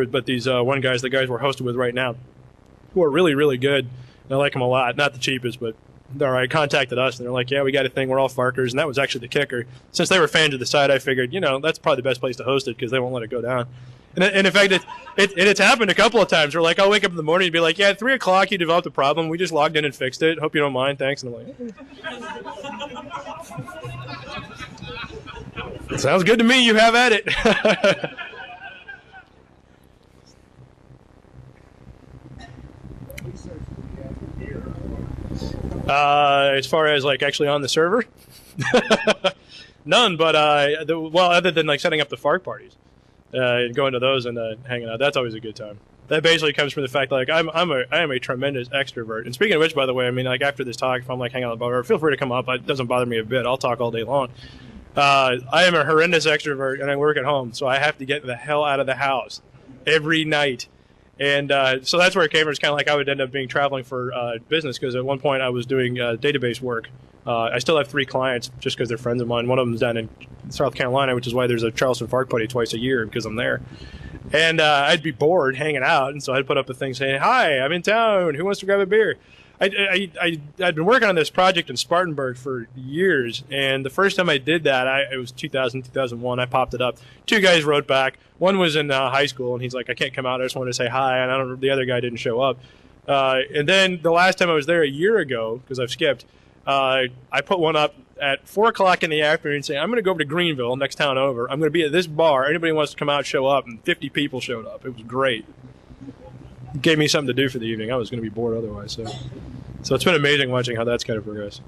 with, but these the guys we're hosted with right now, who are really, really good. I like them a lot. Not the cheapest, but they're all right. Contacted us, and they're like, yeah, we got a thing. We're all Farkers, and that was actually the kicker. Since they were fans of the site, I figured, that's probably the best place to host it because they won't let it go down. And in fact, it's happened a couple of times. Where like I'll wake up in the morning and be like, yeah, at 3 o'clock you developed a problem. We just logged in and fixed it. Hope you don't mind. Thanks. And I'm like, sounds good to me. You have at it. As far as like actually on the server, none. But other than like setting up the Fark parties. Going to those and hanging out, that's always a good time. That basically comes from the fact that like I am a tremendous extrovert. And speaking of which, by the way, I mean like after this talk, if I'm like hanging out at the bar, feel free to come up. It doesn't bother me a bit. I'll talk all day long. I am a horrendous extrovert, and I work at home, so I have to get the hell out of the house every night. And so that's where it came from. It's kind of like I would end up being traveling for business because at one point I was doing database work. I still have 3 clients just because they're friends of mine. One of them is down in South Carolina, which is why there's a Charleston Fark party twice a year because I'm there. And I'd be bored hanging out, and so I'd put up a thing saying, "Hi, I'm in town. Who wants to grab a beer?" I'd been working on this project in Spartanburg for years, and the first time I did that, it was 2000, 2001. I popped it up. 2 guys wrote back. One was in high school, and he's like, "I can't come out. I just wanted to say hi." And the other guy didn't show up. And then the last time I was there a year ago, because I've skipped, I put one up at 4 o'clock in the afternoon saying, I'm going to go over to Greenville, next town over. I'm going to be at this bar. Anybody wants to come out, show up. And 50 people showed up. It was great. It gave me something to do for the evening. I was going to be bored otherwise. So it's been amazing watching how that's kind of progressed.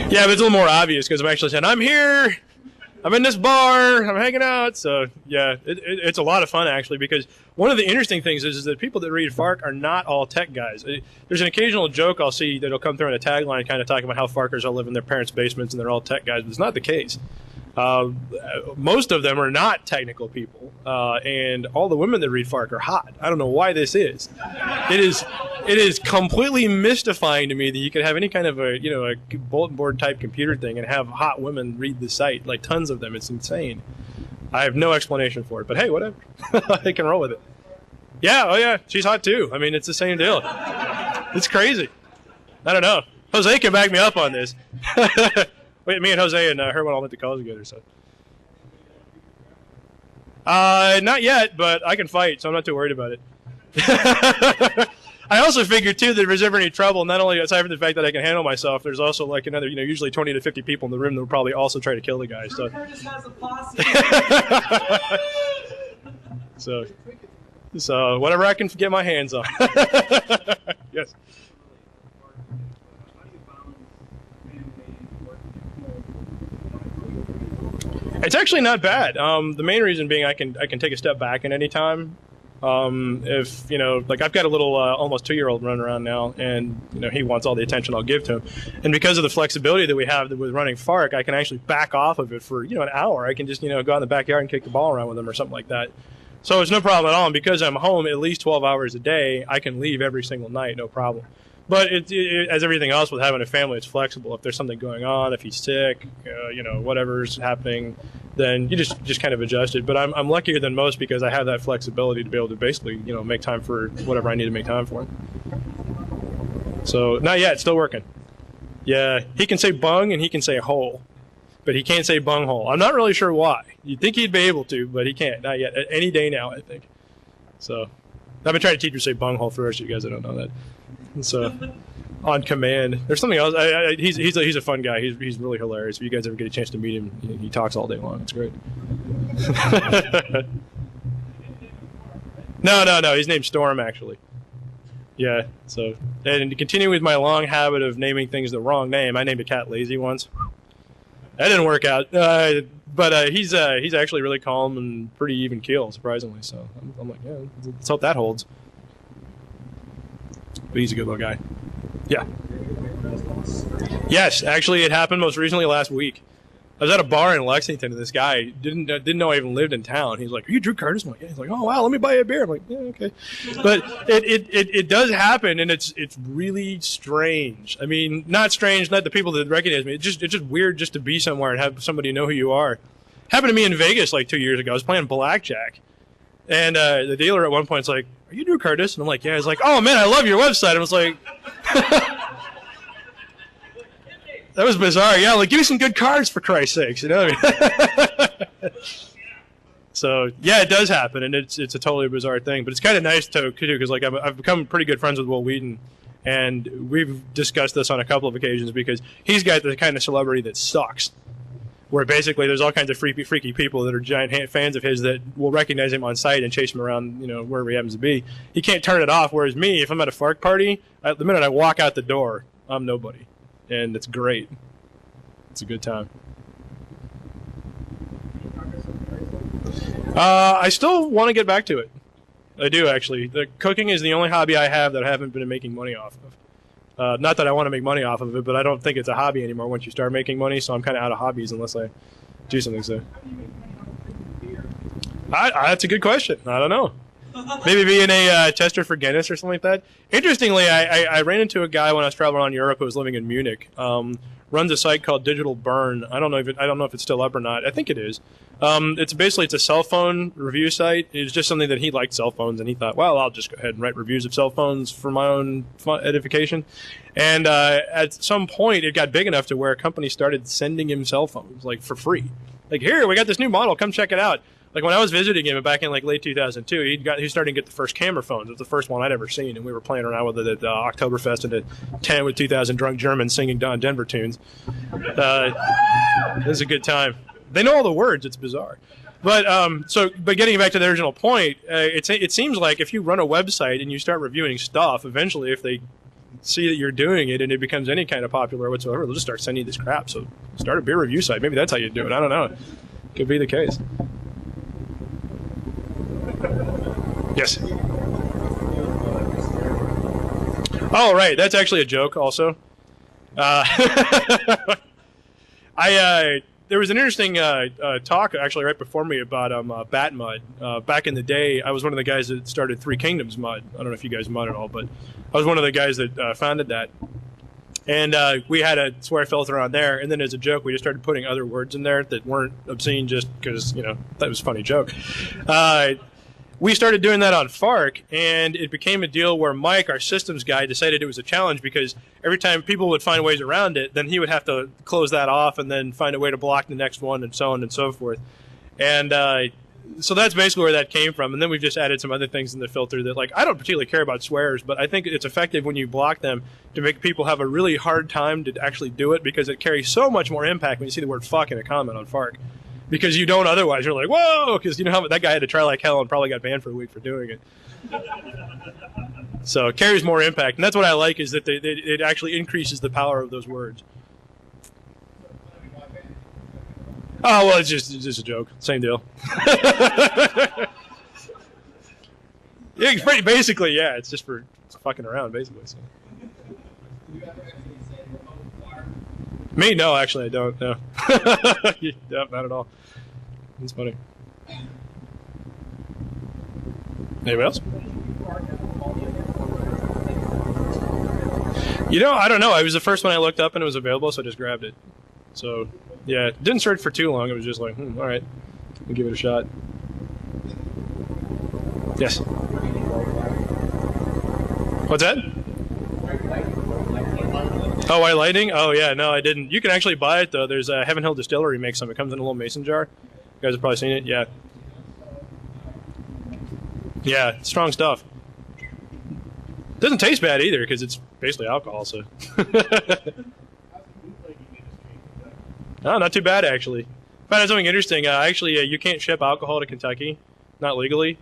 Yeah, but it's a little more obvious because I'm actually saying, I'm here. I'm in this bar, I'm hanging out. So, yeah, it's a lot of fun, actually, because one of the interesting things is that people that read Fark are not all tech guys. There's an occasional joke I'll see that'll come through in a tagline kind of talking about how Farkers all live in their parents' basements and they're all tech guys, but it's not the case. Most of them are not technical people, and all the women that read Fark are hot. I don't know why this is. It is completely mystifying to me that you could have any kind of a bulletin board type computer thing and have hot women read the site, like tons of them. It's insane. I have no explanation for it, but hey, whatever. I can roll with it. Yeah, oh yeah, she's hot too. I mean, it's the same deal. It's crazy. I don't know. Jose can back me up on this. Wait, me and Jose and Herman all went to college together, so. Not yet, but I can fight, so I'm not too worried about it. I also figured, too, that if there's ever any trouble, not only aside from the fact that I can handle myself, there's also like another, usually 20 to 50 people in the room that will probably also try to kill the guy. So, so whatever I can get my hands on. Yes. It's actually not bad. The main reason being I can take a step back at any time. If like I've got a little almost 2-year-old running around now, and he wants all the attention I'll give to him, and because of the flexibility that we have with running Fark, I can actually back off of it for an hour. I can just go out in the backyard and kick the ball around with him or something like that. So it's no problem at all. And because I'm home at least 12 hours a day, I can leave every single night, no problem. But as everything else with having a family, it's flexible. If there's something going on, if he's sick, whatever's happening, then you just kind of adjust it. But I'm luckier than most because I have that flexibility to be able to basically, make time for whatever I need to make time for. So not yet, still working. Yeah, he can say bung and he can say hole, but he can't say bung hole. I'm not really sure why. You'd think he'd be able to, but he can't. Not yet. Any day now, I think. So I've been trying to teach him to say bung hole for the rest of you guys that don't know that. So, on command. There's something else. He's a fun guy. He's really hilarious. If you guys ever get a chance to meet him, he talks all day long. It's great. No. His name's Storm, actually. Yeah. So, and to continue with my long habit of naming things the wrong name, I named a cat Lazy once. That didn't work out. But he's actually really calm and pretty even keel, surprisingly. So I'm like, yeah, let's hope that holds. But he's a good little guy. Yeah. Yes, actually, it happened most recently last week. I was at a bar in Lexington, and this guy didn't know I even lived in town. He's like, "Are you Drew Curtis?" I'm like, yeah. He's like, "Oh wow, let me buy you a beer." I'm like, "Yeah, okay." But it does happen, and it's really strange. I mean, not strange, not the people that recognize me. It's just weird just to be somewhere and have somebody know who you are. Happened to me in Vegas like 2 years ago. I was playing blackjack, and the dealer at one point is like, "Are you Drew Curtis?" And I'm like, "Yeah." He's like, "Oh man, I love your website." I was like. That was bizarre. Yeah, like give me some good cards for Christ's sakes, you know. So yeah, it does happen, and it's a totally bizarre thing. But it's kind of nice to do because like I've become pretty good friends with Will Wheaton, and we've discussed this on a couple of occasions because he's got the kind of celebrity that sucks, where basically there's all kinds of freaky people that are giant fans of his that will recognize him on sight and chase him around, you know, wherever he happens to be. He can't turn it off. Whereas me, if I'm at a Fark party, the minute I walk out the door, I'm nobody. And it's great. It's a good time. I still want to get back to it. I do, actually. The cooking is the only hobby I have that I haven't been making money off of. Not that I want to make money off of it, but I don't think it's a hobby anymore once you start making money, so I'm kind of out of hobbies unless I do something. So, that's a good question. I don't know. Maybe being a tester for Guinness or something like that. Interestingly, I ran into a guy when I was traveling around Europe who was living in Munich. Runs a site called Digital Burn. I don't know if it's still up or not. I think it is. It's a cell phone review site. It's just something that he liked cell phones, and he thought, well, I'll just go ahead and write reviews of cell phones for my own edification. And at some point, it got big enough to where a company started sending him cell phones like for free. Like, here, we got this new model. Come check it out. Like when I was visiting him back in like late 2002, he was starting to get the first camera phones. It was the first one I'd ever seen, and we were playing around with it at Oktoberfest and a tent with 2,000 drunk Germans singing Don Denver tunes. It was a good time. They know all the words. It's bizarre. But getting back to the original point, it seems like if you run a website and you start reviewing stuff, eventually if they see that you're doing it and it becomes any kind of popular whatsoever, they'll just start sending you this crap. So start a beer review site. Maybe that's how you do it. I don't know. Could be the case. Yes. Oh, right. That's actually a joke also. There was an interesting talk actually right before me about bat mud. Back in the day, I was one of the guys that started Three Kingdoms Mud. I don't know if you guys mud at all, but I was one of the guys that founded that. And we had a swear filter on there, and then as a joke, we just started putting other words in there that weren't obscene just because, you know, that was a funny joke. We started doing that on Fark, and it became a deal where Mike, our systems guy, decided it was a challenge because every time people would find ways around it, then he would have to close that off and then find a way to block the next one and so on and so forth. And so that's basically where that came from. And then we've just added some other things in the filter that, like, I don't particularly care about swears, but I think it's effective when you block them to make people have a really hard time to actually do it because it carries so much more impact when you see the word fuck in a comment on Fark. Because you don't otherwise. You're like, whoa, because you know how that guy had to try like hell and probably got banned for a week for doing it. So it carries more impact. And that's what I like is that it actually increases the power of those words. Oh, well, it's just a joke. Same deal. Yeah, basically, yeah. It's just for fucking around, basically. So. Me? No, actually, I don't. No. Yeah, not at all. It's funny. Anybody else? You know, I don't know. It was the first one I looked up and it was available, so I just grabbed it. So, yeah, didn't search for too long. It was just like, all right, we'll give it a shot. Yes. What's that? Oh, white lightning? Oh, yeah, no, I didn't. You can actually buy it, though. There's a Heaven Hill Distillery makes some. It comes in a little mason jar. You guys have probably seen it? Yeah. Yeah, strong stuff. Doesn't taste bad either, because it's basically alcohol, so. No, not too bad, actually. Found out something interesting. You can't ship alcohol to Kentucky, not legally.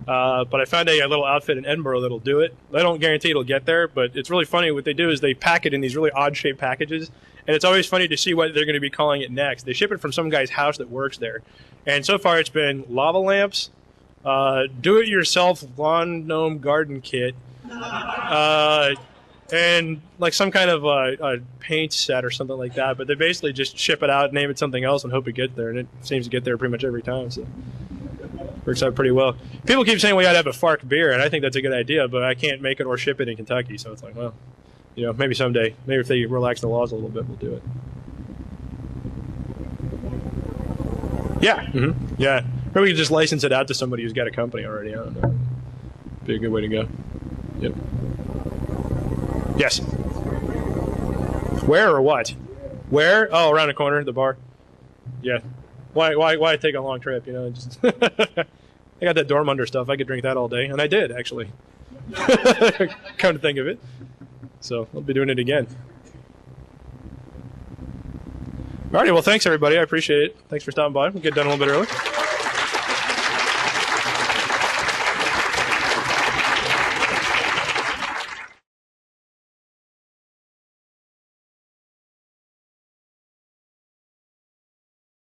But I found a little outfit in Edinburgh that'll do it. I don't guarantee it'll get there, but it's really funny. What they do is they pack it in these really odd-shaped packages, and it's always funny to see what they're going to be calling it next. They ship it from some guy's house that works there, and so far it's been lava lamps, do-it-yourself lawn gnome garden kit, and like some kind of a paint set or something like that. But they basically just ship it out, name it something else, and hope it gets there. And it seems to get there pretty much every time. So works out pretty well. People keep saying we got to have a Fark beer, and I think that's a good idea. But I can't make it or ship it in Kentucky, so it's like, well, you know, maybe someday. Maybe if they relax the laws a little bit, we'll do it. Yeah, yeah. Or we could just license it out to somebody who's got a company already. I don't know. Be a good way to go. Yep. Yes. Where or what? Where? Oh, around the corner, the bar. Yeah. Why take a long trip? You know, just I got that Dortmunder stuff. I could drink that all day, and I did actually. Come to think of it, so I'll be doing it again. Alrighty, well, thanks everybody. I appreciate it. Thanks for stopping by. We'll get done a little bit early.